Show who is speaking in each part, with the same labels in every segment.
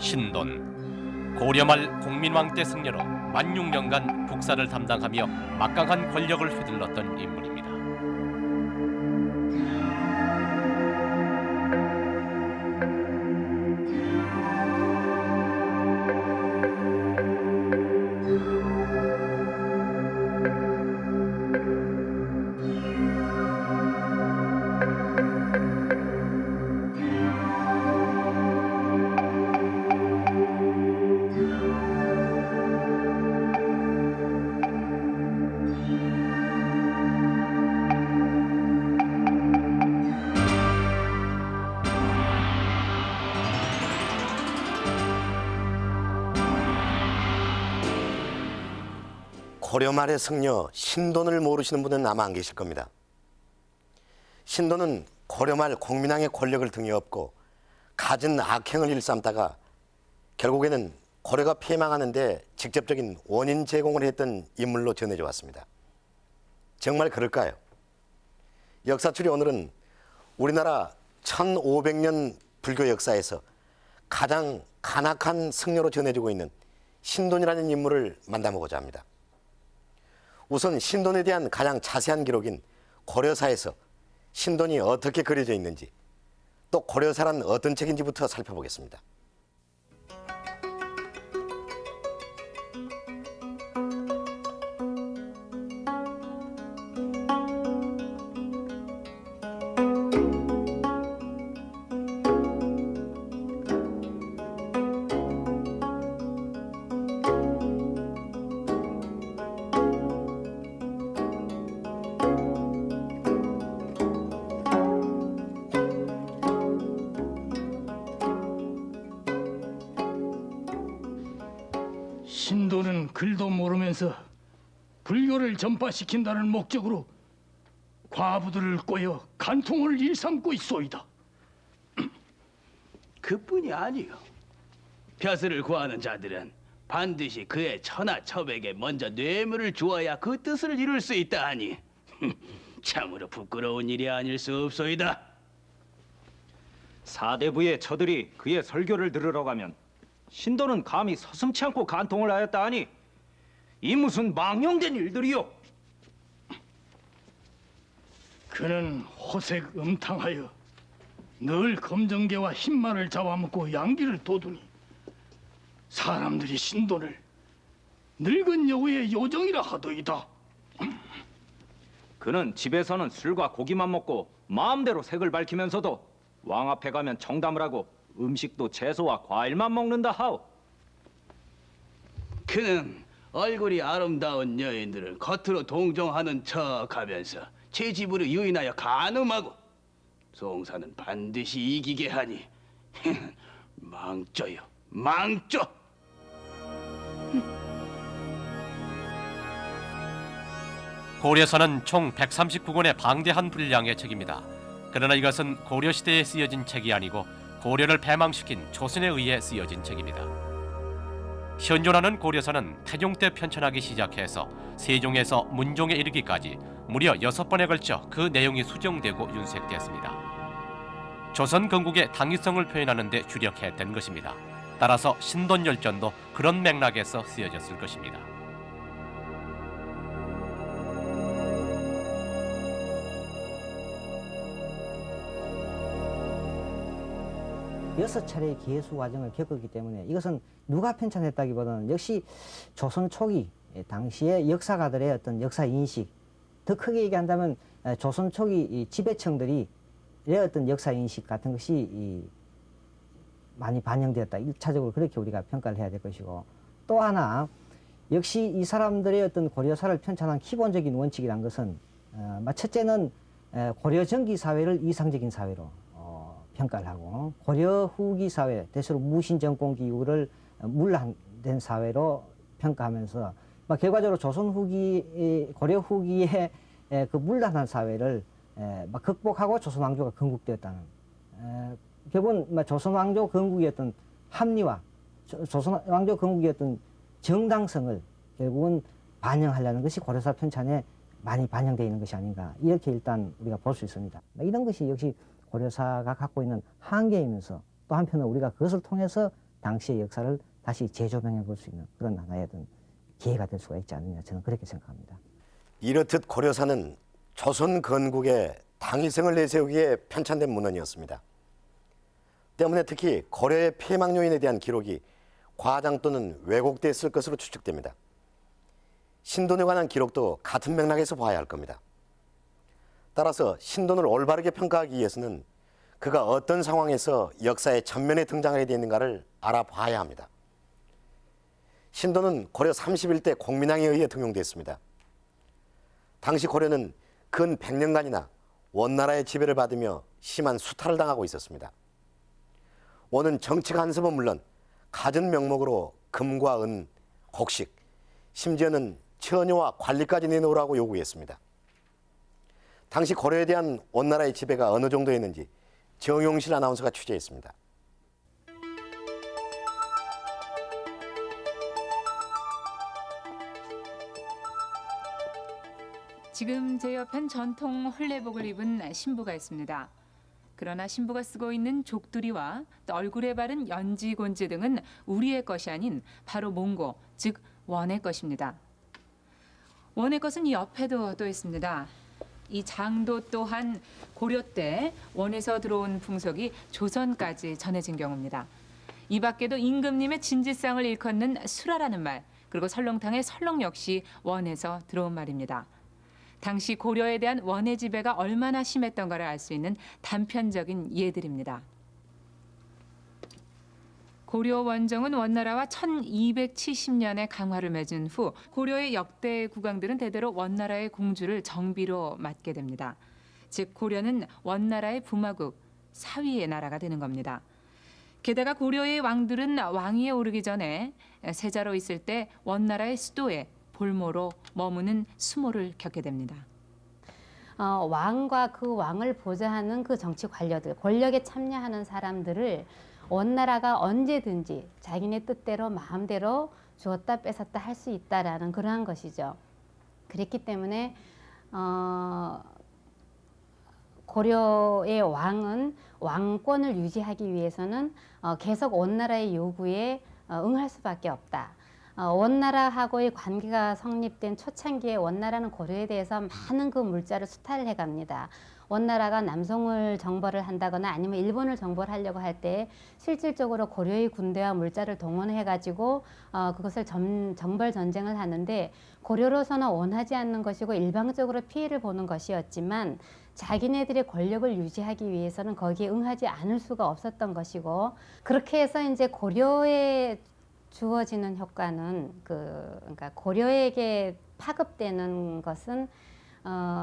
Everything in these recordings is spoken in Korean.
Speaker 1: 신돈. 고려말 공민왕 때 승려로 만 6년간 국사를 담당하며 막강한 권력을 휘둘렀던 인물입니다.
Speaker 2: 고려말의 승려 신돈을 모르시는 분은 아마 안 계실 겁니다. 신돈은 고려말 공민왕의 권력을 등에 업고 갖은 악행을 일삼다가 결국에는 고려가 폐망하는 데 직접적인 원인 제공을 했던 인물로 전해져 왔습니다. 정말 그럴까요? 역사추리 오늘은 우리나라 1500년 불교 역사에서 가장 간악한 승려로 전해지고 있는 신돈이라는 인물을 만나보고자 합니다. 우선 신돈에 대한 가장 자세한 기록인 고려사에서 신돈이 어떻게 그려져 있는지, 또 고려사란 어떤 책인지부터 살펴보겠습니다.
Speaker 3: 신도는 글도 모르면서 불교를 전파시킨다는 목적으로 과부들을 꼬여 간통을 일삼고 있소이다.
Speaker 4: 그뿐이 아니요. 벼슬을 구하는 자들은 반드시 그의 처나처백에 먼저 뇌물을 주어야 그 뜻을 이룰 수 있다 하니 참으로 부끄러운 일이 아닐 수 없소이다.
Speaker 5: 사대부의 처들이 그의 설교를 들으러 가면 신도는 감히 서슴치 않고 간통을 하였다 하니 이 무슨 망령된 일들이요?
Speaker 3: 그는 호색 음탕하여 늘 검정개와 흰말을 잡아먹고 양기를 돋우니 사람들이 신도를 늙은 여우의 요정이라 하더이다.
Speaker 5: 그는 집에서는 술과 고기만 먹고 마음대로 색을 밝히면서도 왕 앞에 가면 정담을 하고 음식도 채소와 과일만 먹는다 하오.
Speaker 4: 그는 얼굴이 아름다운 여인들을 겉으로 동정하는 척하면서 제 집으로 유인하여 간음하고 송사는 반드시 이기게 하니 망조요, 망조.
Speaker 1: 고려사는 총 139권의 방대한 분량의 책입니다. 그러나 이것은 고려시대에 쓰여진 책이 아니고 고려를 패망시킨 조선에 의해 쓰여진 책입니다. 현존하는 고려사는 태종 때 편찬하기 시작해서 세종에서 문종에 이르기까지 무려 6번에 걸쳐 그 내용이 수정되고 윤색되었습니다. 조선 건국의 당위성을 표현하는 데 주력했던 것입니다. 따라서 신돈열전도 그런 맥락에서 쓰여졌을 것입니다.
Speaker 6: 여섯 차례의 기해수 과정을 겪었기 때문에 이것은 누가 편찬했다기보다는 역시 조선 초기 당시의 역사가들의 어떤 역사 인식, 더 크게 얘기한다면 조선 초기 지배층들이 어떤 역사 인식 같은 것이 많이 반영되었다. 1차적으로 그렇게 우리가 평가를 해야 될 것이고, 또 하나 역시 이 사람들의 어떤 고려사를 편찬한 기본적인 원칙이란 것은 첫째는 고려 전기 사회를 이상적인 사회로 평가를 하고, 고려 후기 사회, 대체로 무신정권 기후를 문란된 사회로 평가하면서 결과적으로 조선 후기, 고려 후기의 그 문란한 사회를 극복하고 조선 왕조가 건국되었다는, 결국은 조선 왕조 건국의 어떤 합리화, 조선 왕조 건국의 어떤 정당성을 결국은 반영하려는 것이 고려사 편찬에 많이 반영되어 있는 것이 아닌가, 이렇게 일단 우리가 볼 수 있습니다. 이런 것이 역시 고려사가 갖고 있는 한계이면서 또 한편으로 우리가 그것을 통해서 당시의 역사를 다시 재조명해 볼 수 있는 그런 하나의 어떤 기회가 될 수가 있지 않느냐, 저는 그렇게 생각합니다.
Speaker 2: 이렇듯 고려사는 조선 건국의 당위성을 내세우기에 편찬된 문헌이었습니다. 때문에 특히 고려의 폐망 요인에 대한 기록이 과장 또는 왜곡됐을 것으로 추측됩니다. 신돈에 관한 기록도 같은 맥락에서 봐야 할 겁니다. 따라서 신돈을 올바르게 평가하기 위해서는 그가 어떤 상황에서 역사의 전면에 등장하게 되는가를 알아봐야 합니다. 신돈은 고려 31대 공민왕에 의해 등용됐습니다. 당시 고려는 근 100년간이나 원나라의 지배를 받으며 심한 수탈을 당하고 있었습니다. 원은 정치 간섭은 물론 갖은 명목으로 금과 은, 곡식, 심지어는 처녀와 관리까지 내놓으라고 요구했습니다. 당시 고려에 대한 원나라의 지배가 어느 정도였는지 정용실 아나운서가 취재했습니다.
Speaker 7: 지금 제 옆엔 전통 혼례복을 입은 신부가 있습니다. 그러나 신부가 쓰고 있는 족두리와 또 얼굴에 바른 연지곤지 등은 우리의 것이 아닌 바로 몽고, 즉 원의 것입니다. 원의 것은 이 옆에도 또 있습니다. 이 장도 또한 고려 때 원에서 들어온 풍속이 조선까지 전해진 경우입니다. 이 밖에도 임금님의 진지상을 일컫는 수라라는 말, 그리고 설렁탕의 설렁 역시 원에서 들어온 말입니다. 당시 고려에 대한 원의 지배가 얼마나 심했던가를 알 수 있는 단편적인 예들입니다. 고려 원정은 원나라와 1270년에 강화를 맺은 후 고려의 역대 국왕들은 대대로 원나라의 공주를 정비로 맡게 됩니다. 즉 고려는 원나라의 부마국, 사위의 나라가 되는 겁니다. 게다가 고려의 왕들은 왕위에 오르기 전에 세자로 있을 때 원나라의 수도에 볼모로 머무는 수모를 겪게 됩니다.
Speaker 8: 왕과 그 왕을 보좌하는 그 정치 관료들, 권력에 참여하는 사람들을 원나라가 언제든지 자기네 뜻대로 마음대로 주었다 뺏었다 할 수 있다라는 그러한 것이죠. 그렇기 때문에 고려의 왕은 왕권을 유지하기 위해서는 계속 원나라의 요구에 응할 수밖에 없다. 원나라하고의 관계가 성립된 초창기에 원나라는 고려에 대해서 많은 그 물자를 수탈을 해갑니다. 원나라가 남송을 정벌을 한다거나 아니면 일본을 정벌 하려고 할 때 실질적으로 고려의 군대와 물자를 동원해가지고 그것을 정벌 전쟁을 하는데 고려로서는 원하지 않는 것이고 일방적으로 피해를 보는 것이었지만 자기네들의 권력을 유지하기 위해서는 거기에 응하지 않을 수가 없었던 것이고 그렇게 해서 이제 고려에 주어지는 효과는 그러니까 고려에게 파급되는 것은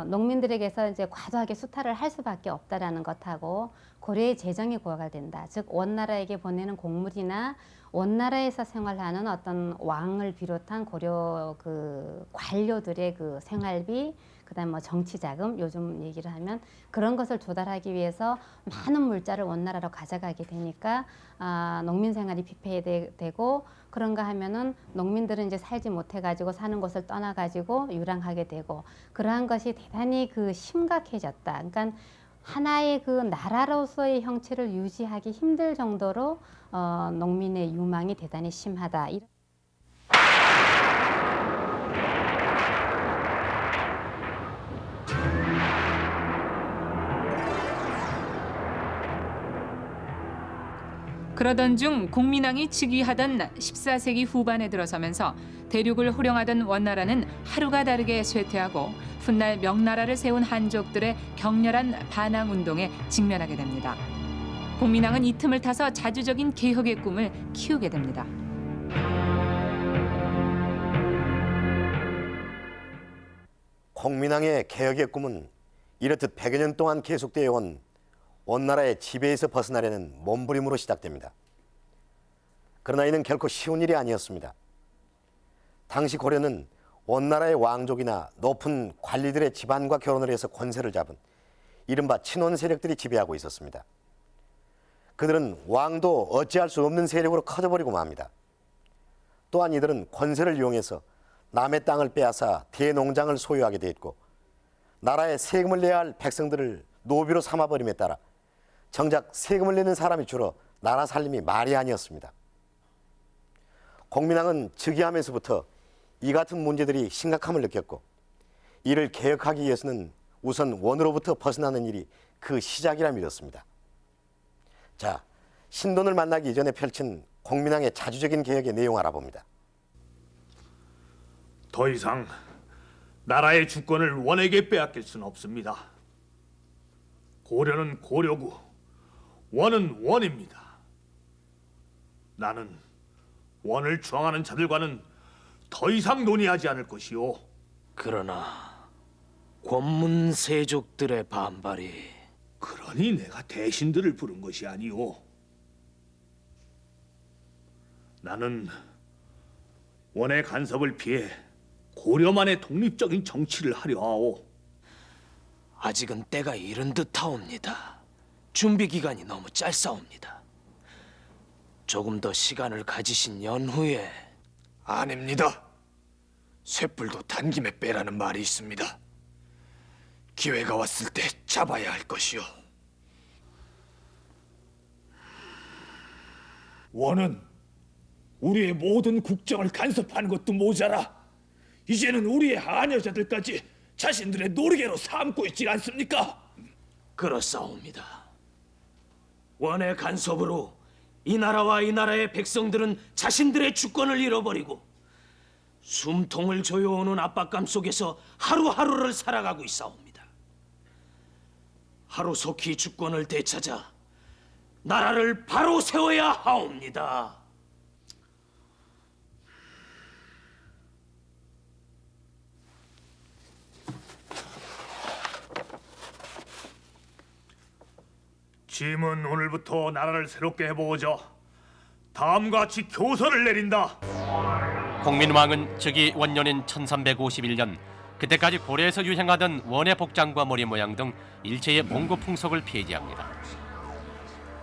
Speaker 8: 농민들에게서 이제 과도하게 수탈을 할 수밖에 없다라는 것하고 고려의 재정이 고갈된다. 즉 원나라에게 보내는 곡물이나 원나라에서 생활하는 어떤 왕을 비롯한 고려 그 관료들의 그 생활비, 그다음 뭐 정치 자금, 요즘 얘기를 하면 그런 것을 조달하기 위해서 많은 물자를 원나라로 가져가게 되니까 농민 생활이 피폐되고 그런가 하면은 농민들은 이제 살지 못해가지고 사는 곳을 떠나가지고 유랑하게 되고 그러한 것이 대단히 그 심각해졌다. 그러니까 하나의 그 나라로서의 형체를 유지하기 힘들 정도로 농민의 유망이 대단히 심하다.
Speaker 7: 그러던 중 공민왕이 즉위하던 14세기 후반에 들어서면서 대륙을 호령하던 원나라는 하루가 다르게 쇠퇴하고 훗날 명나라를 세운 한족들의 격렬한 반항운동에 직면하게 됩니다. 공민왕은 이 틈을 타서 자주적인 개혁의 꿈을 키우게 됩니다.
Speaker 2: 공민왕의 개혁의 꿈은 이렇듯 100여 년 동안 계속되어 온 원나라의 지배에서 벗어나려는 몸부림으로 시작됩니다. 그러나 이는 결코 쉬운 일이 아니었습니다. 당시 고려는 원나라의 왕족이나 높은 관리들의 집안과 결혼을 해서 권세를 잡은 이른바 친원 세력들이 지배하고 있었습니다. 그들은 왕도 어찌할 수 없는 세력으로 커져버리고 맙니다. 또한 이들은 권세를 이용해서 남의 땅을 빼앗아 대농장을 소유하게 되었고 나라에 세금을 내야 할 백성들을 노비로 삼아버림에 따라 정작 세금을 내는 사람이 줄어 나라 살림이 말이 아니었습니다. 공민왕은 즉위하면서부터 이 같은 문제들이 심각함을 느꼈고 이를 개혁하기 위해서는 우선 원으로부터 벗어나는 일이 그 시작이라 믿었습니다. 자, 신돈을 만나기 이전에 펼친 공민왕의 자주적인 개혁의 내용 알아봅니다.
Speaker 9: 더 이상 나라의 주권을 원에게 빼앗길 수는 없습니다. 고려는 고려고 원은 원입니다. 나는 원을 저항하는 자들과는 더 이상 논의하지 않을 것이요.
Speaker 10: 그러나 권문세족들의 반발이
Speaker 9: 그러니 내가 대신들을 부른 것이 아니오. 나는 원의 간섭을 피해 고려만의 독립적인 정치를 하려 하오.
Speaker 10: 아직은 때가 이른 듯하옵니다. 준비 기간이 너무 짧사옵니다. 조금 더 시간을 가지신 연후에.
Speaker 11: 아닙니다. 쇳불도 단김에 빼라는 말이 있습니다. 기회가 왔을 때 잡아야 할 것이요.
Speaker 9: 원은 우리의 모든 국정을 간섭하는 것도 모자라 이제는 우리의 하녀자들까지 자신들의 노리개로 삼고 있지 않습니까?
Speaker 10: 그렇사옵니다. 원의 간섭으로 이 나라와 이 나라의 백성들은 자신들의 주권을 잃어버리고 숨통을 조여오는 압박감 속에서 하루하루를 살아가고 있사옵니다. 하루속히 주권을 되찾아 나라를 바로 세워야 하옵니다.
Speaker 9: 짐은 오늘부터 나라를 새롭게 해보고자 다음과 같이 교서를 내린다.
Speaker 1: 공민왕은 즉위 원년인 1351년 그때까지 고려에서 유행하던 원의 복장과 머리 모양 등 일체의 몽고 풍속을 폐지합니다.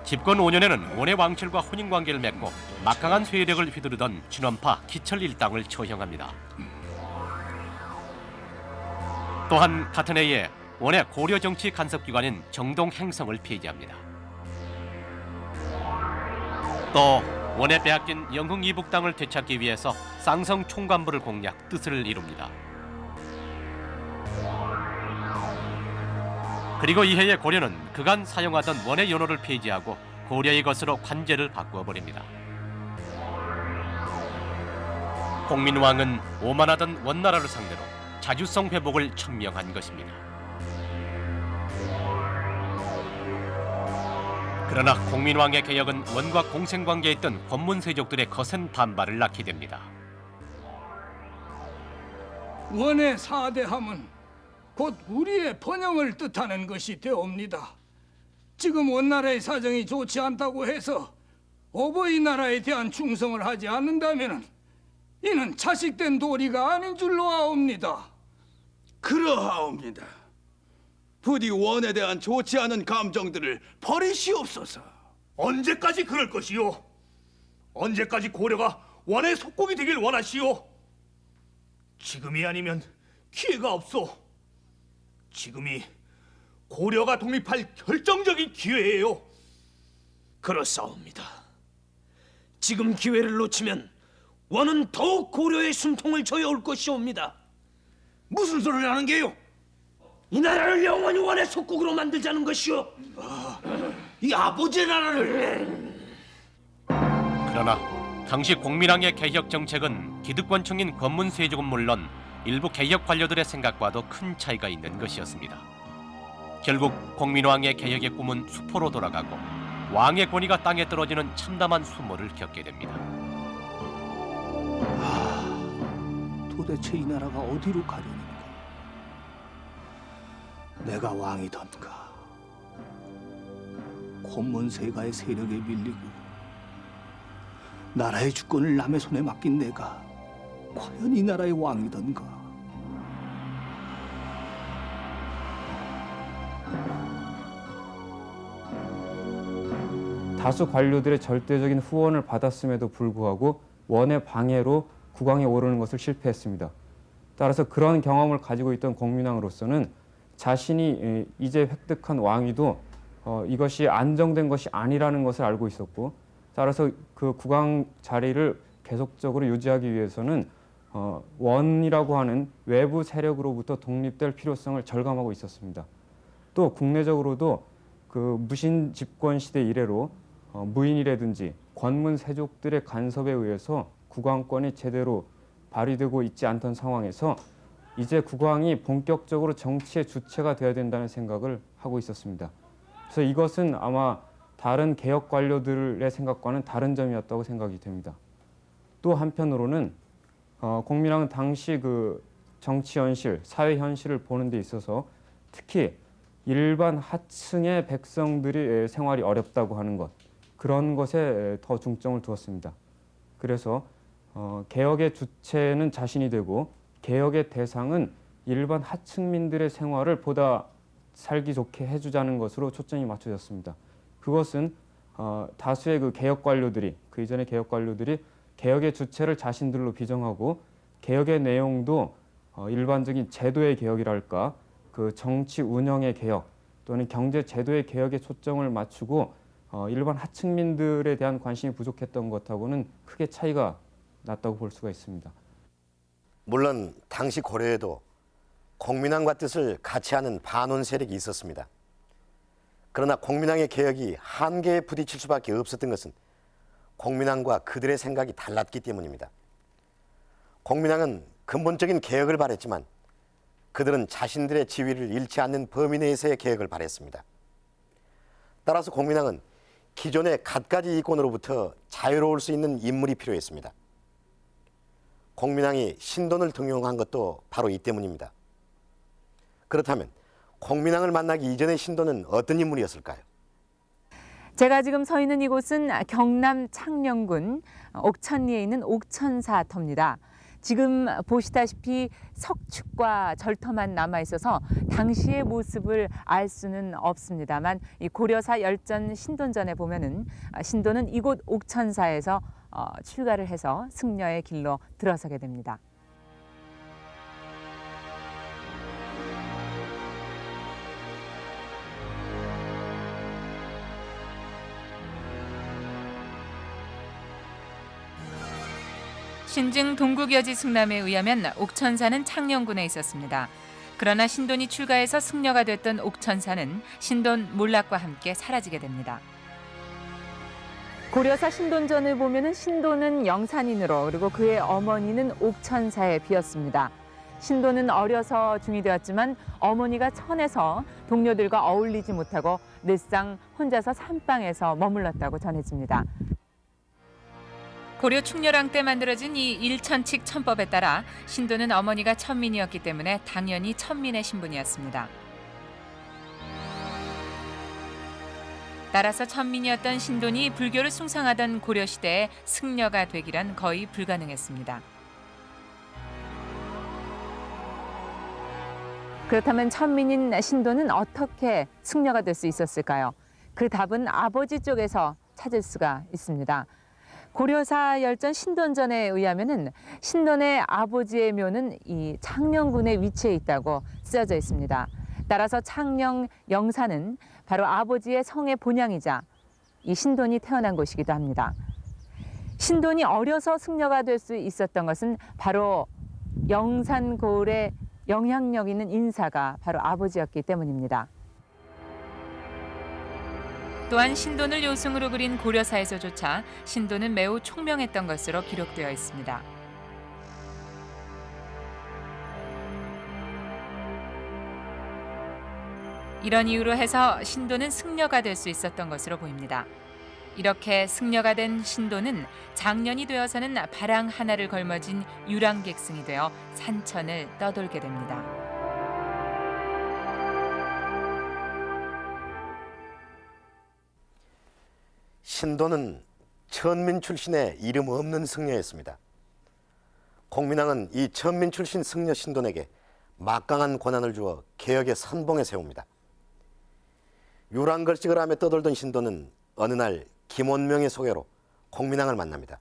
Speaker 1: 집권 5년에는 원의 왕실과 혼인관계를 맺고 막강한 세력을 휘두르던 진원파 기철 일당을 처형합니다. 또한 같은 해에 원의 고려 정치 간섭기관인 정동 행성을 폐지합니다. 또 원에 빼앗긴 영흥 이북당을 되찾기 위해서 쌍성 총관부를 공략 뜻을 이룹니다. 그리고 이해에 고려는 그간 사용하던 원의 연호를 폐지하고 고려의 것으로 관제를 바꾸어 버립니다. 공민왕은 오만하던 원나라를 상대로 자주성 회복을 천명한 것입니다. 그러나 공민왕의 개혁은 원과 공생관계에 있던 권문세족들의 거센 반발을 낳게 됩니다.
Speaker 3: 원의 사대함은 곧 우리의 번영을 뜻하는 것이 되옵니다. 지금 원나라의 사정이 좋지 않다고 해서 어버이 나라에 대한 충성을 하지 않는다면 이는 자식된 도리가 아닌 줄로 아옵니다.
Speaker 12: 그러하옵니다. 부디 원에 대한 좋지 않은 감정들을 버리시옵소서.
Speaker 9: 언제까지 그럴 것이오? 언제까지 고려가 원의 속국이 되길 원하시오? 지금이 아니면 기회가 없소. 지금이 고려가 독립할 결정적인 기회예요.
Speaker 10: 그렇사옵니다. 지금 기회를 놓치면 원은 더욱 고려의 숨통을 조여올 것이옵니다.
Speaker 12: 무슨 소리를 하는 게요?
Speaker 10: 이 나라를 영원히 원의 속국으로 만들자는 것이오.
Speaker 12: 이 아버지의 나라를.
Speaker 1: 그러나 당시 공민왕의 개혁 정책은 기득권층인 권문세족은 물론 일부 개혁 관료들의 생각과도 큰 차이가 있는 것이었습니다. 결국 공민왕의 개혁의 꿈은 수포로 돌아가고 왕의 권위가 땅에 떨어지는 참담한 수모를 겪게 됩니다.
Speaker 12: 도대체 이 나라가 어디로 가려는가? 내가 왕이던가 권문세가의 세력에 밀리고 나라의 주권을 남의 손에 맡긴 내가 과연 이 나라의 왕이던가?
Speaker 13: 다수 관료들의 절대적인 후원을 받았음에도 불구하고 원의 방해로 국왕에 오르는 것을 실패했습니다. 따라서 그런 경험을 가지고 있던 공민왕으로서는 자신이 이제 획득한 왕위도 이것이 안정된 것이 아니라는 것을 알고 있었고, 따라서 그 국왕 자리를 계속적으로 유지하기 위해서는 원이라고 하는 외부 세력으로부터 독립될 필요성을 절감하고 있었습니다. 또 국내적으로도 그 무신 집권 시대 이래로 무인이라든지 권문 세족들의 간섭에 의해서 국왕권이 제대로 발휘되고 있지 않던 상황에서 이제 국왕이 본격적으로 정치의 주체가 되어야 된다는 생각을 하고 있었습니다. 그래서 이것은 아마 다른 개혁 관료들의 생각과는 다른 점이었다고 생각이 됩니다. 또 한편으로는 공민왕은 당시 그 정치 현실, 사회 현실을 보는 데 있어서 특히 일반 하층의 백성들이 생활이 어렵다고 하는 것, 그런 것에 더 중점을 두었습니다. 그래서 개혁의 주체는 자신이 되고 개혁의 대상은 일반 하층민들의 생활을 보다 살기 좋게 해주자는 것으로 초점이 맞춰졌습니다. 그것은 다수의 그 개혁 관료들이, 그 이전의 개혁 관료들이 개혁의 주체를 자신들로 비정하고 개혁의 내용도 일반적인 제도의 개혁이랄까, 그 정치 운영의 개혁 또는 경제 제도의 개혁에 초점을 맞추고 일반 하층민들에 대한 관심이 부족했던 것하고는 크게 차이가 났다고 볼 수가 있습니다.
Speaker 2: 물론 당시 고려에도 공민왕과 뜻을 같이 하는 반원 세력이 있었습니다. 그러나 공민왕의 개혁이 한계에 부딪힐 수밖에 없었던 것은 공민왕과 그들의 생각이 달랐기 때문입니다. 공민왕은 근본적인 개혁을 바랬지만 그들은 자신들의 지위를 잃지 않는 범위 내에서의 개혁을 바랬습니다. 따라서 공민왕은 기존의 갖가지 이권으로부터 자유로울 수 있는 인물이 필요했습니다. 공민왕이 신돈을 등용한 것도 바로 이 때문입니다. 그렇다면 공민왕을 만나기 이전의 신돈은 어떤 인물이었을까요?
Speaker 7: 제가 지금 서 있는 이곳은 경남 창녕군 옥천리에 있는 옥천사터입니다. 지금 보시다시피 석축과 절터만 남아 있어서 당시의 모습을 알 수는 없습니다만 이 고려사 열전 신돈전에 보면은 신돈은 이곳 옥천사에서 출가를 해서 승려의 길로 들어서게 됩니다. 신증 동국여지 승남에 의하면 옥천사는 창녕군에 있었습니다. 그러나 신돈이 출가해서 승려가 됐던 옥천사는 신돈 몰락과 함께 사라지게 됩니다. 고려사 신돈전을 보면은 신돈은 영산인으로 그리고 그의 어머니는 옥천사에 비었습니다. 신돈은 어려서 중이 되었지만 어머니가 천해서 동료들과 어울리지 못하고 늘상 혼자서 산방에서 머물렀다고 전해집니다. 고려 충렬왕 때 만들어진 이 일천칙 천법에 따라 신돈은 어머니가 천민이었기 때문에 당연히 천민의 신분이었습니다. 따라서 천민이었던 신돈이 불교를 숭상하던 고려시대에 승려가 되기란 거의 불가능했습니다. 그렇다면 천민인 신돈은 어떻게 승려가 될 수 있었을까요? 그 답은 아버지 쪽에서 찾을 수가 있습니다. 고려사 열전 신돈전에 의하면은 신돈의 아버지의 묘는 이 창녕군에 위치해 있다고 쓰여져 있습니다. 따라서 창녕 영산은 바로 아버지의 성의 본향이자 이 신돈이 태어난 곳이기도 합니다. 신돈이 어려서 승려가 될 수 있었던 것은 바로 영산고을에 영향력 있는 인사가 바로 아버지였기 때문입니다. 또한 신돈을 요승으로 그린 고려사에서조차 신돈은 매우 총명했던 것으로 기록되어 있습니다. 이런 이유로 해서 신돈은 승려가 될 수 있었던 것으로 보입니다. 이렇게 승려가 된 신돈은 장년이 되어서는 바랑 하나를 걸머진 유랑객승이 되어 산천을 떠돌게 됩니다.
Speaker 2: 신돈은 천민 출신의 이름 없는 승려였습니다. 공민왕은 이 천민 출신 승려 신돈에게 막강한 권한을 주어 개혁의 선봉에 세웁니다. 유랑걸식을 하며 떠돌던 신돈은 어느 날 김원명의 소개로 공민왕을 만납니다.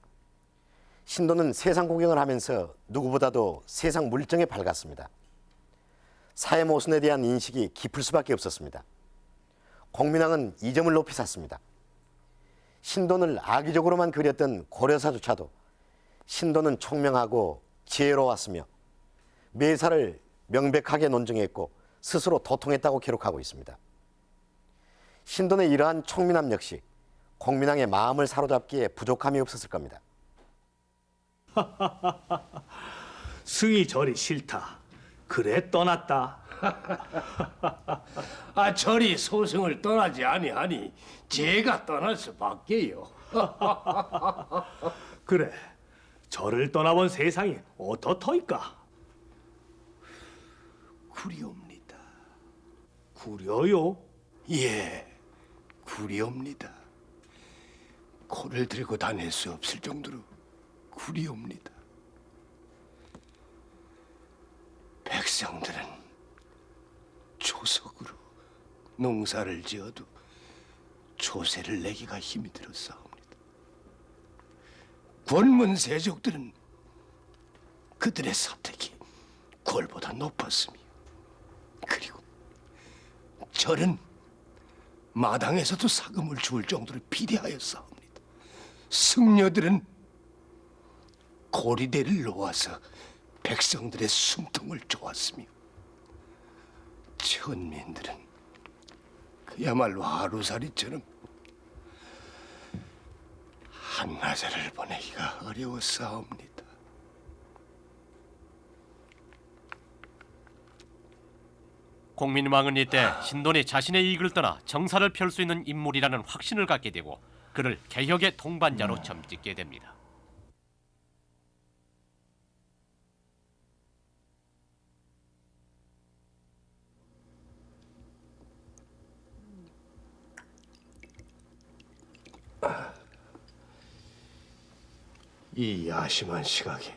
Speaker 2: 신돈은 세상 구경을 하면서 누구보다도 세상 물정에 밝았습니다. 사회 모순에 대한 인식이 깊을 수밖에 없었습니다. 공민왕은 이 점을 높이 샀습니다. 신돈을 악의적으로만 그렸던 고려사조차도 신도는 총명하고 지혜로웠으며 매사를 명백하게 논증했고 스스로 도통했다고 기록하고 있습니다. 신도는 이러한 총민함 역시 공민왕의 마음을 사로잡기에 부족함이 없었을 겁니다.
Speaker 9: 승이 절이 싫다. 그래 떠났다.
Speaker 10: 아, 절이 소승을 떠나지 아니하니 제가 떠날 수밖에요.
Speaker 9: 그래, 절을 떠나본 세상이 어떻더이까?
Speaker 10: 구리옵니다.
Speaker 9: 구려요?
Speaker 10: 예, 구리옵니다. 코를 들고 다닐 수 없을 정도로 구리옵니다. 백성들은 초석으로 농사를 지어도 조세를 내기가 힘이 들었사옵니다. 권문 세족들은 그들의 사택이 궐보다 높았으며, 그리고 절은 마당에서도 사금을 줄 정도로 비대하였사옵니다. 승려들은 고리대를 놓아서 백성들의 숨통을 쪼았으며, 천민들은 그야말로 하루살이처럼 한나절을 보내기가 어려웠사옵니다.
Speaker 1: 공민왕은 이때 신돈이 자신의 이익을 떠나 정사를 펼 수 있는 인물이라는 확신을 갖게 되고 그를 개혁의 동반자로 점찍게 됩니다.
Speaker 10: 이 야심한 시각에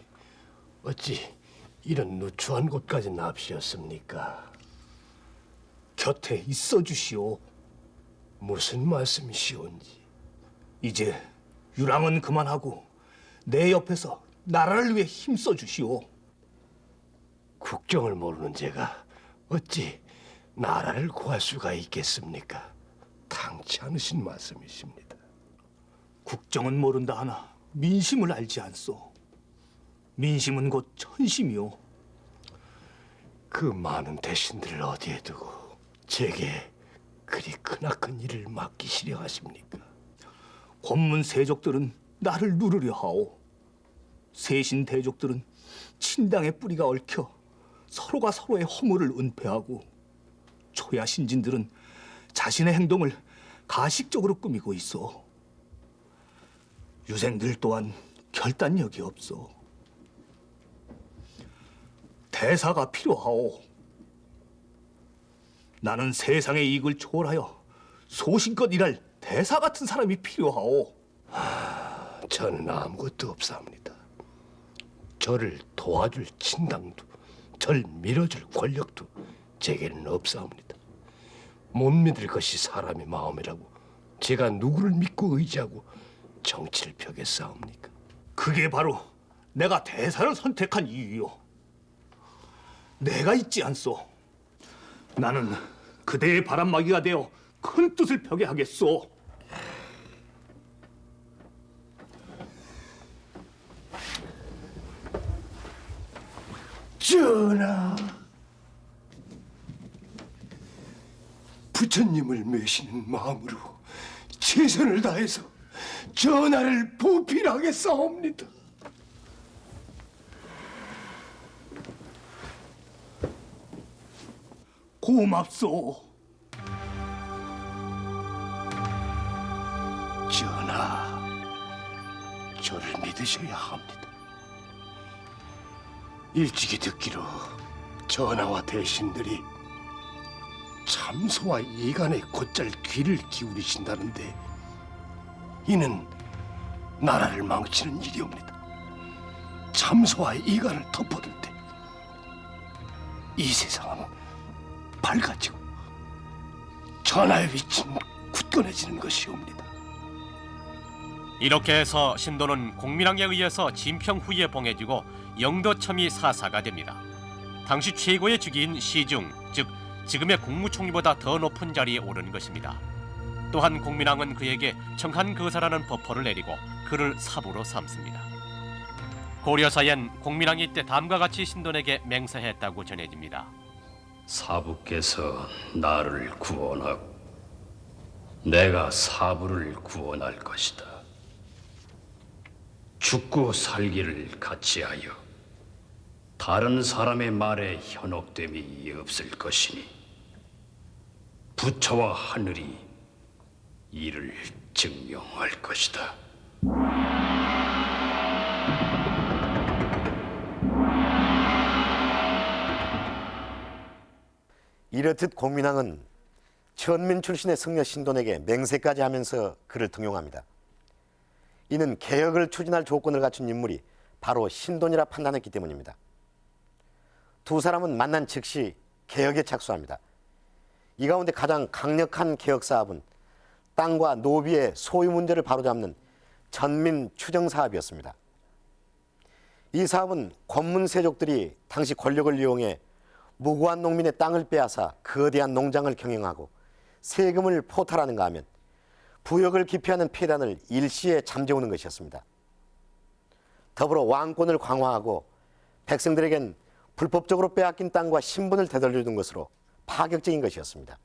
Speaker 10: 어찌 이런 누추한 곳까지 납시었습니까?
Speaker 9: 곁에 있어 주시오.
Speaker 10: 무슨 말씀이시온지.
Speaker 9: 이제 유랑은 그만하고 내 옆에서 나라를 위해 힘써 주시오.
Speaker 10: 국정을 모르는 제가 어찌 나라를 구할 수가 있겠습니까? 당치 않으신 말씀이십니다.
Speaker 9: 국정은 모른다 하나 민심을 알지 않소. 민심은 곧 천심이오.
Speaker 10: 그 많은 대신들을 어디에 두고 제게 그리 크나큰 일을 맡기시려 하십니까?
Speaker 9: 권문 세족들은 나를 누르려 하오. 세신 대족들은 친당의 뿌리가 얽혀 서로가 서로의 허물을 은폐하고, 초야 신진들은 자신의 행동을 가식적으로 꾸미고 있어. 유생들 또한 결단력이 없어. 대사가 필요하오. 나는 세상의 이익을 초월하여 소신껏 일할 대사 같은 사람이 필요하오.
Speaker 10: 저는 아무것도 없사옵니다. 저를 도와줄 친당도, 절 밀어줄 권력도 제게는 없사옵니다. 못 믿을 것이 사람의 마음이라고 제가 누구를 믿고 의지하고 정치를 펴겠사옵니까?
Speaker 9: 그게 바로 내가 대사를 선택한 이유요. 내가 있지 않소. 나는 그대의 바람막이가 되어 큰 뜻을 펴게 하겠소.
Speaker 10: 전하, 부처님을 매시는 마음으로 최선을 다해서 전하를 보필하겠사옵니다.
Speaker 9: 고맙소.
Speaker 10: 전하, 저를 믿으셔야 합니다. 일찍이 듣기로 전하와 대신들이 참소와 이간에 곧잘 귀를 기울이신다는데, 이는 나라를 망치는 일이옵니다. 참소와 이간을 덮어둘 때 이 세상은 밝아지고 전하의 위치는 굳건해지는 것이옵니다.
Speaker 1: 이렇게 해서 신도는 공민왕에 의해서 진평 후에 봉해지고 영도첨이 사사가 됩니다. 당시 최고의 직위인 시중, 즉 지금의 국무총리보다 더 높은 자리에 오른 것입니다. 또한 공민왕은 그에게 청한거사라는 법포를 내리고 그를 사부로 삼습니다. 고려사엔 공민왕이 이때 다음과 같이 신돈에게 맹세했다고 전해집니다.
Speaker 14: 사부께서 나를 구원하고 내가 사부를 구원할 것이다. 죽고 살기를 같이하여 다른 사람의 말에 현혹됨이 없을 것이니 부처와 하늘이 이를 증명할 것이다.
Speaker 2: 이렇듯 공민왕은 천민 출신의 승려 신돈에게 맹세까지 하면서 그를 등용합니다. 이는 개혁을 추진할 조건을 갖춘 인물이 바로 신돈이라 판단했기 때문입니다. 두 사람은 만난 즉시 개혁에 착수합니다. 이 가운데 가장 강력한 개혁 사업은 땅과 노비의 소유 문제를 바로잡는 전민 추정 사업이었습니다. 이 사업은 권문세족들이 당시 권력을 이용해 무고한 농민의 땅을 빼앗아 거대한 농장을 경영하고 세금을 포탈하는가 하면 부역을 기피하는 폐단을 일시에 잠재우는 것이었습니다. 더불어 왕권을 강화하고 백성들에겐 불법적으로 빼앗긴 땅과 신분을 되돌려준 것으로 파격적인 것이었습니다.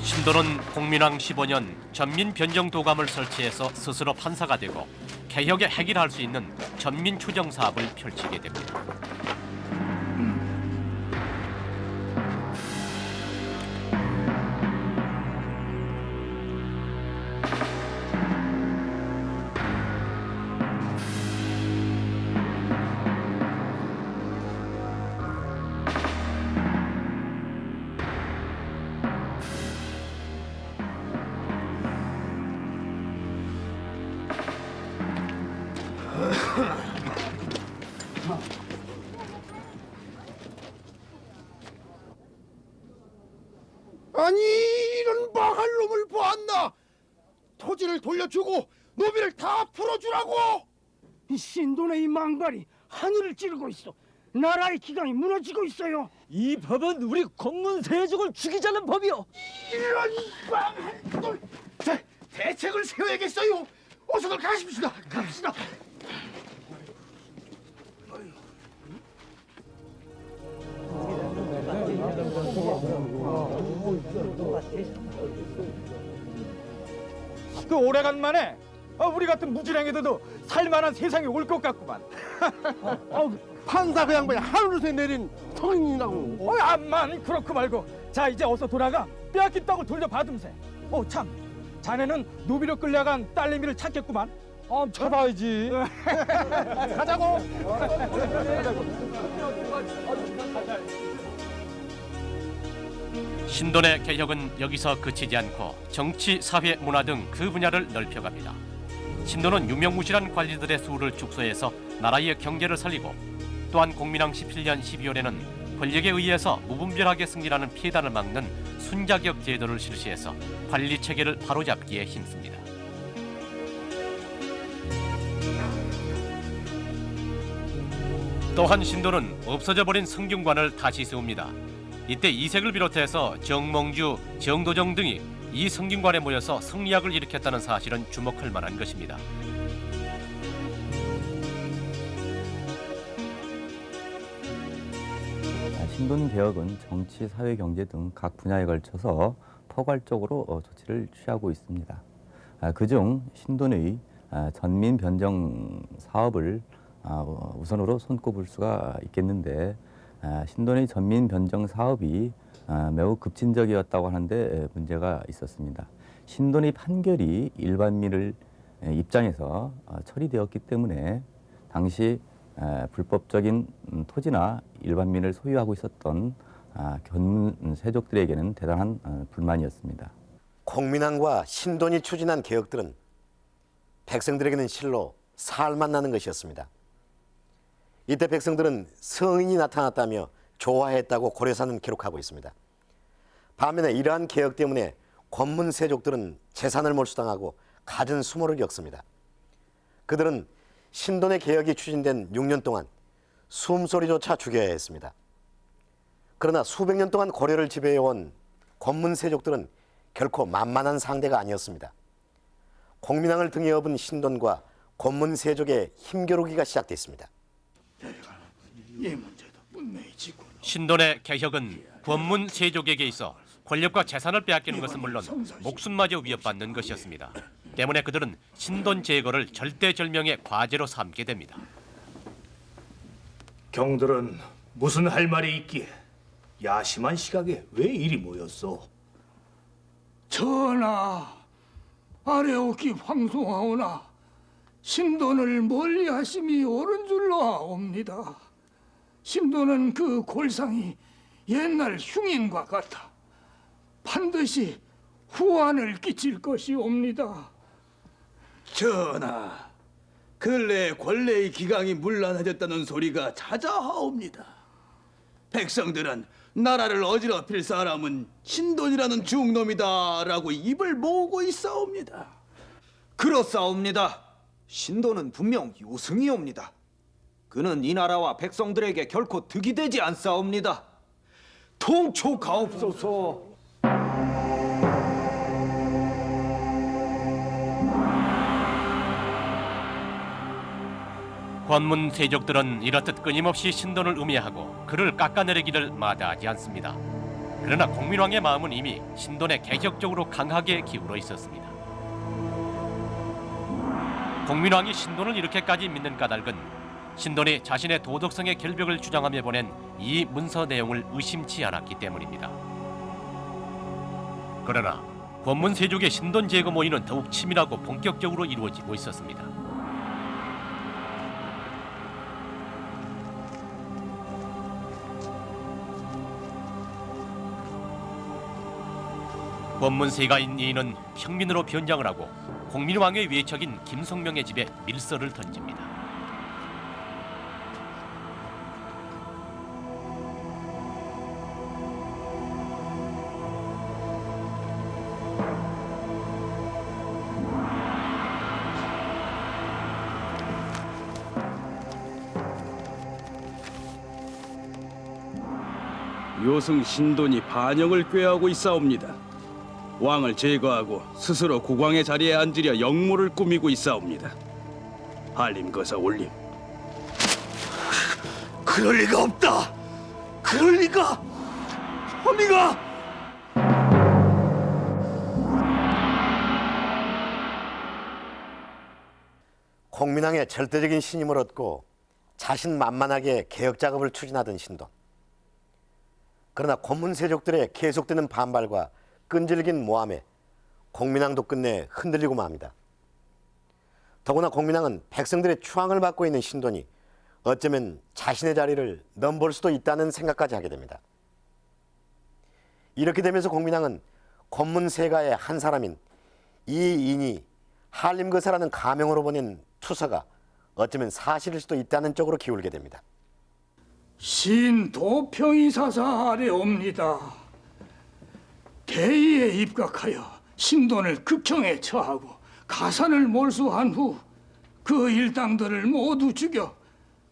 Speaker 1: 신돈은 공민왕 15년 전민변정도감을 설치해서 스스로 판사가 되고 개혁에 해결할 수 있는 전민추정 사업을 펼치게 됩니다.
Speaker 10: 아니 이런 망할 놈을 보았나? 토지를 돌려주고 노비를 다 풀어주라고!
Speaker 15: 이 신돈의 이 망발이 하늘을 찌르고 있어. 나라의 기강이 무너지고 있어요.
Speaker 5: 이 법은 우리 권문세족을 죽이자는 법이요.
Speaker 10: 이런 망할 놈! 대책을 세워야겠어요. 어서들 가십시다. 갑시다.
Speaker 5: 그 오래간만에 우리 같은 무지랭이들도 살만한 세상이 올 것 같구만.
Speaker 10: 판사 그 양반이 하늘에서 내린 성인이라고.
Speaker 5: 암만 그렇고 말고. 자 이제 어서 돌아가 빼앗긴 떡을 돌려받음세. 참 자네는 노비로 끌려간 딸내미를 찾겠구만. 찾아야지. 가자고.
Speaker 1: 신돈의 개혁은 여기서 그치지 않고 정치, 사회, 문화 등 그 분야를 넓혀갑니다. 신돈은 유명무실한 관리들의 수를 축소해서 나라의 경제를 살리고 또한 공민왕 17년 12월에는 권력에 의해서 무분별하게 승진하는 피해단을 막는 순자격 제도를 실시해서 관리 체계를 바로잡기에 힘씁니다. 또한 신돈은 없어져 버린 성균관을 다시 세웁니다. 이때 이색을 비롯해서 정몽주, 정도정 등이 이 성균관에 모여서 성리학을 일으켰다는 사실은 주목할 만한 것입니다.
Speaker 16: 신돈 개혁은 정치, 사회, 경제 등 각 분야에 걸쳐서 포괄적으로 조치를 취하고 있습니다. 그중 신돈의 전민 변정 사업을 우선으로 손꼽을 수가 있겠는데, 신돈의 전민 변정 사업이 매우 급진적이었다고 하는데 문제가 있었습니다. 신돈의 판결이 일반민을 입장에서 처리되었기 때문에 당시 불법적인 토지나 일반민을 소유하고 있었던 견문세족들에게는 대단한 불만이었습니다.
Speaker 2: 공민왕과 신돈이 추진한 개혁들은 백성들에게는 실로 살만 나는 것이었습니다. 이때 백성들은 성인이 나타났다며 좋아했다고 고려사는 기록하고 있습니다. 반면에 이러한 개혁 때문에 권문세족들은 재산을 몰수당하고 갖은 수모를 겪습니다. 그들은 신돈의 개혁이 추진된 6년 동안 숨소리조차 죽여야 했습니다. 그러나 수백 년 동안 고려를 지배해온 권문세족들은 결코 만만한 상대가 아니었습니다. 공민왕을 등에 업은 신돈과 권문세족의 힘겨루기가 시작됐습니다.
Speaker 1: 신돈의 개혁은 권문세족에게 있어 권력과 재산을 빼앗기는 것은 물론 목숨마저 위협받는 것이었습니다. 때문에 그들은 신돈 제거를 절대절명의 과제로 삼게 됩니다.
Speaker 9: 경들은 무슨 할 말이 있기에 야심한 시각에 왜 이리 모였소?
Speaker 3: 전하, 아래옥기 황송하오나 신돈을 멀리하심이 옳은 줄로 아옵니다. 신돈은 그 골상이 옛날 흉인과 같아 반드시 후환을 끼칠 것이옵니다.
Speaker 12: 전하, 근래 권례의 기강이 문란해졌다는 소리가 자자하옵니다. 백성들은 나라를 어지럽힐 사람은 신돈이라는 중놈이다라고 입을 모으고 있사옵니다.
Speaker 5: 그렇사옵니다. 신돈은 분명 요승이옵니다. 그는 이 나라와 백성들에게 결코 득이 되지 않사옵니다. 통촉하옵소서.
Speaker 1: 권문세족들은 이렇듯 끊임없이 신돈을 음해하고 그를 깎아내리기를 마다하지 않습니다. 그러나 공민왕의 마음은 이미 신돈의 개혁 쪽으로 강하게 기울어 있었습니다. 공민왕이 신돈을 이렇게까지 믿는 까닭은 신돈이 자신의 도덕성의 결벽을 주장하며 보낸 이 문서 내용을 의심치 않았기 때문입니다. 그러나 권문세족의 신돈 제거 모의는 더욱 치밀하고 본격적으로 이루어지고 있었습니다. 권문세가인 이인은 평민으로 변장을 하고 공민왕의 외척인 김성명의 집에 밀서를 던집니다.
Speaker 17: 요승 신돈이 반영을 꾀하고 있사옵니다. 왕을 제거하고 스스로 국왕의 자리에 앉으려 역모를 꾸미고 있사옵니다. 한림거사 올림.
Speaker 9: 그럴 리가 없다. 그럴 리가. 허미가.
Speaker 2: 공민왕의 절대적인 신임을 얻고 자신만만하게 개혁 작업을 추진하던 신돈. 그러나 권문세족들의 계속되는 반발과 끈질긴 모함에 공민왕도 끝내 흔들리고 맙니다. 더구나 공민왕은 백성들의 추앙을 받고 있는 신돈이 어쩌면 자신의 자리를 넘볼 수도 있다는 생각까지 하게 됩니다. 이렇게 되면서 공민왕은 권문세가의 한 사람인 이인이 한림거사라는 가명으로 보낸 투서가 어쩌면 사실일 수도 있다는 쪽으로 기울게 됩니다.
Speaker 3: 신도평이사사 아래옵니다. 대의에 입각하여 신돈을 극형에 처하고 가산을 몰수한 후 그 일당들을 모두 죽여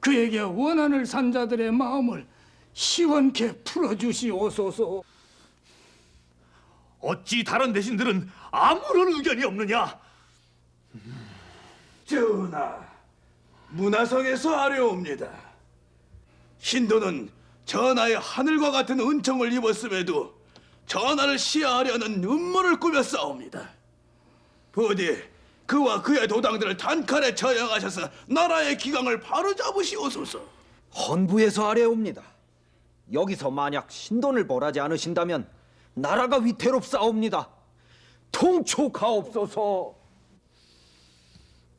Speaker 3: 그에게 원한을 산 자들의 마음을 시원케 풀어주시옵소서.
Speaker 9: 어찌 다른 대신들은 아무런 의견이 없느냐?
Speaker 12: 전하, 문화성에서 아뢰옵니다. 신도는 전하의 하늘과 같은 은총을 입었음에도 전하를 시해하려는 음모를 꾸몄사옵니다. 부디 그와 그의 도당들을 단칼에 처형하셔서 나라의 기강을 바로잡으시옵소서.
Speaker 5: 헌부에서 아뢰옵니다. 여기서 만약 신돈을 벌하지 않으신다면 나라가 위태롭사옵니다. 통촉하옵소서.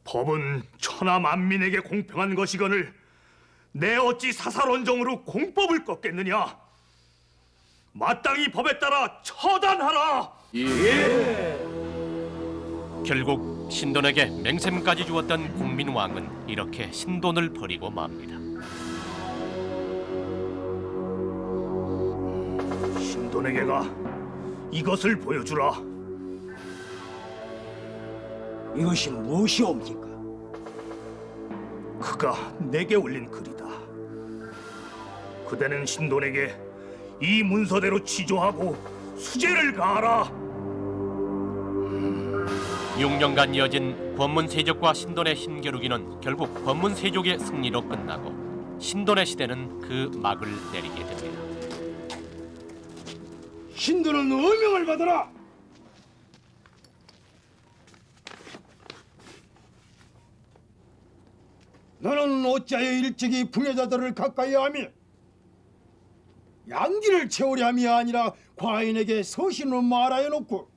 Speaker 9: 법은 천하 만민에게 공평한 것이거늘 내 어찌 사사론정으로 공법을 꺾겠느냐? 마땅히 법에 따라 처단하라.
Speaker 1: 예. 결국 신돈에게 맹sem까지 주었던 공민왕은 이렇게 신돈을 버리고 맙니다.
Speaker 9: 신돈에게가 이것을 보여주라.
Speaker 12: 이것이 무엇이옵니까?
Speaker 9: 그가 내게 올린 글이다. 그대는 신돈에게 이 문서대로 취조하고 수재를 가하라.
Speaker 1: 6년간 이어진 권문세족과 신돈의 힘겨루기는 결국 권문세족의 승리로 끝나고 신돈의 시대는 그 막을 내리게 됩니다.
Speaker 15: 신도는 어명을 받아라. 너는 어찌하여 일찍이 부녀자들을 가까이 하며 양기를 채우려 함이 아니라 과인에게 서신으로 말하여 놓고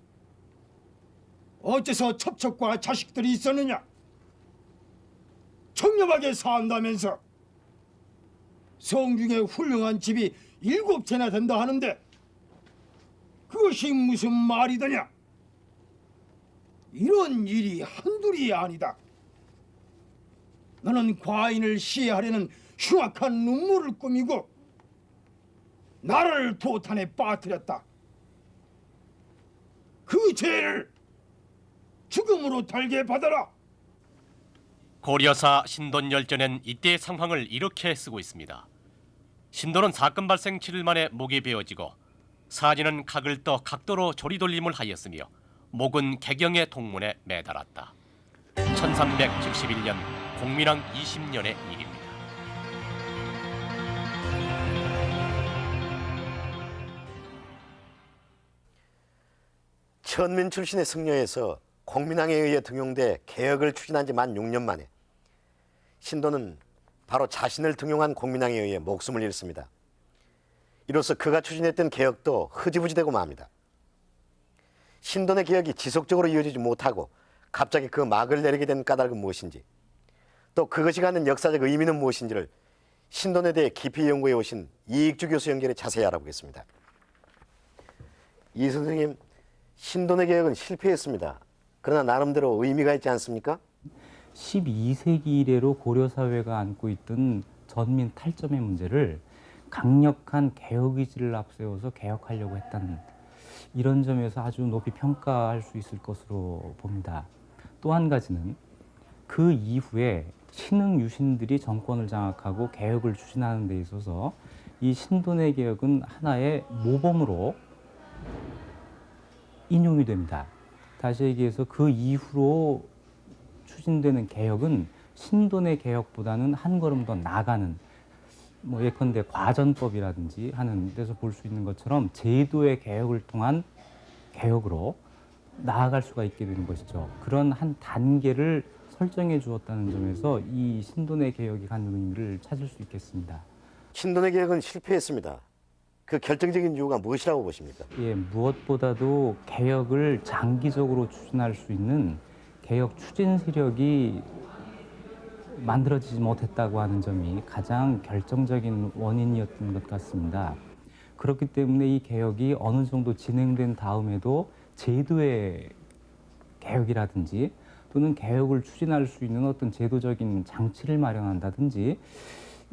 Speaker 15: 어째서 첩첩과 자식들이 있었느냐? 청렴하게 산다면서 성중에 훌륭한 집이 7채나 된다 하는데 그것이 무슨 말이더냐? 이런 일이 한둘이 아니다. 너는 과인을 시해하려는 흉악한 눈물을 꾸미고 나라를 도탄에 빠뜨렸다. 그 죄를 죽음으로 달게 받아라.
Speaker 1: 고려사 신돈 열전엔 이때의 상황을 이렇게 쓰고 있습니다. 신돈은 사건 발생 7일 만에 목이 베어지고 사진은 각을 떠 각도로 조리돌림을 하였으며 목은 개경의 동문에 매달았다. 1371년 공민왕 20년의 일입니다.
Speaker 2: 천민 출신의 승려에서 공민왕에 의해 등용돼 개혁을 추진한 지 만 6년 만에 신돈은 바로 자신을 등용한 공민왕에 의해 목숨을 잃습니다. 이로써 그가 추진했던 개혁도 흐지부지되고 맙니다. 신돈의 개혁이 지속적으로 이어지지 못하고 갑자기 그 막을 내리게 된 까닭은 무엇인지, 또 그것이 갖는 역사적 의미는 무엇인지를 신돈에 대해 깊이 연구해 오신 이익주 교수 연결해 자세히 알아보겠습니다. 이 선생님, 신돈의 개혁은 실패했습니다. 그러나 나름대로 의미가 있지 않습니까?
Speaker 16: 12세기 이래로 고려사회가 안고 있던 전민 탈점의 문제를 강력한 개혁 의지를 앞세워서 개혁하려고 했다는 이런 점에서 아주 높이 평가할 수 있을 것으로 봅니다. 또 한 가지는 그 이후에 신흥 유신들이 정권을 장악하고 개혁을 추진하는 데 있어서 이 신돈의 개혁은 하나의 모범으로 인용이 됩니다. 다시 얘기해서 그 이후로 추진되는 개혁은 신돈의 개혁보다는 한 걸음 더 나아가는, 뭐 예컨대 과전법이라든지 하는 데서 볼 수 있는 것처럼 제도의 개혁을 통한 개혁으로 나아갈 수가 있게 되는 것이죠. 그런 한 단계를 설정해 주었다는 점에서 이 신돈의 개혁이 갖는 의미를 찾을 수 있겠습니다.
Speaker 2: 신돈의 개혁은 실패했습니다. 그 결정적인 이유가 무엇이라고 보십니까?
Speaker 16: 예, 무엇보다도 개혁을 장기적으로 추진할 수 있는 개혁 추진 세력이 만들어지지 못했다고 하는 점이 가장 결정적인 원인이었던 것 같습니다. 그렇기 때문에 이 개혁이 어느 정도 진행된 다음에도 제도의 개혁이라든지 또는 개혁을 추진할 수 있는 어떤 제도적인 장치를 마련한다든지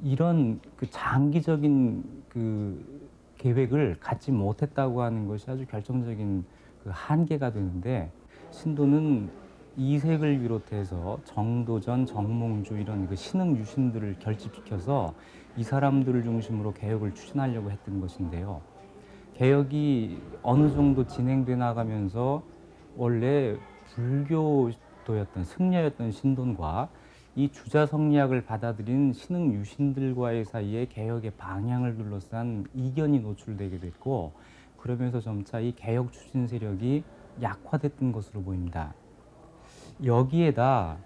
Speaker 16: 이런 그 장기적인 그 계획을 갖지 못했다고 하는 것이 아주 결정적인 그 한계가 되는데, 신돈은 이색을 비롯해서 정도전, 정몽주 이런 그 신흥 유신들을 결집시켜서 이 사람들을 중심으로 개혁을 추진하려고 했던 것인데요. 개혁이 어느 정도 진행돼 나가면서 원래 불교도였던 승려였던 신돈과 이 주자성리학을 받아들인 신흥 유신들과의 사이에 개혁의 방향을 둘러싼 이견이 노출되게 됐고, 그러면서 점차 이 개혁 추진 세력이 약화됐던 것으로 보입니다. 여기에다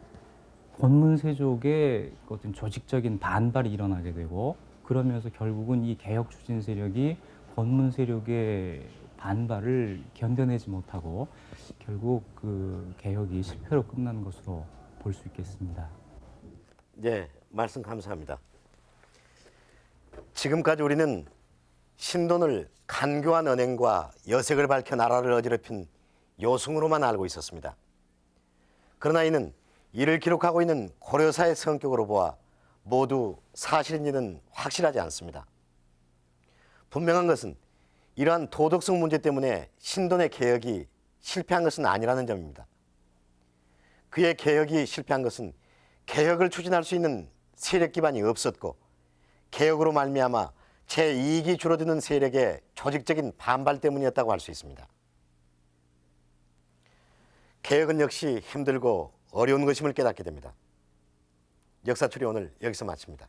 Speaker 16: 권문세족의 어떤 조직적인 반발이 일어나게 되고, 그러면서 결국은 이 개혁 추진 세력이 권문세력의 반발을 견뎌내지 못하고 결국 그 개혁이 실패로 끝난 것으로 볼 수 있겠습니다.
Speaker 2: 네, 말씀 감사합니다. 지금까지 우리는 신돈을 간교한 언행과 여색을 밝혀 나라를 어지럽힌 요승으로만 알고 있었습니다. 그러나 이는 이를 기록하고 있는 고려사의 성격으로 보아 모두 사실인지는 확실하지 않습니다. 분명한 것은 이러한 도덕성 문제 때문에 신돈의 개혁이 실패한 것은 아니라는 점입니다. 그의 개혁이 실패한 것은 개혁을 추진할 수 있는 세력 기반이 없었고, 개혁으로 말미암아 제2익이 줄어드는 세력의 조직적인 반발 때문이었다고 할 수 있습니다. 개혁은 역시 힘들고 어려운 것임을 깨닫게 됩니다. 역사초리 오늘 여기서 마칩니다.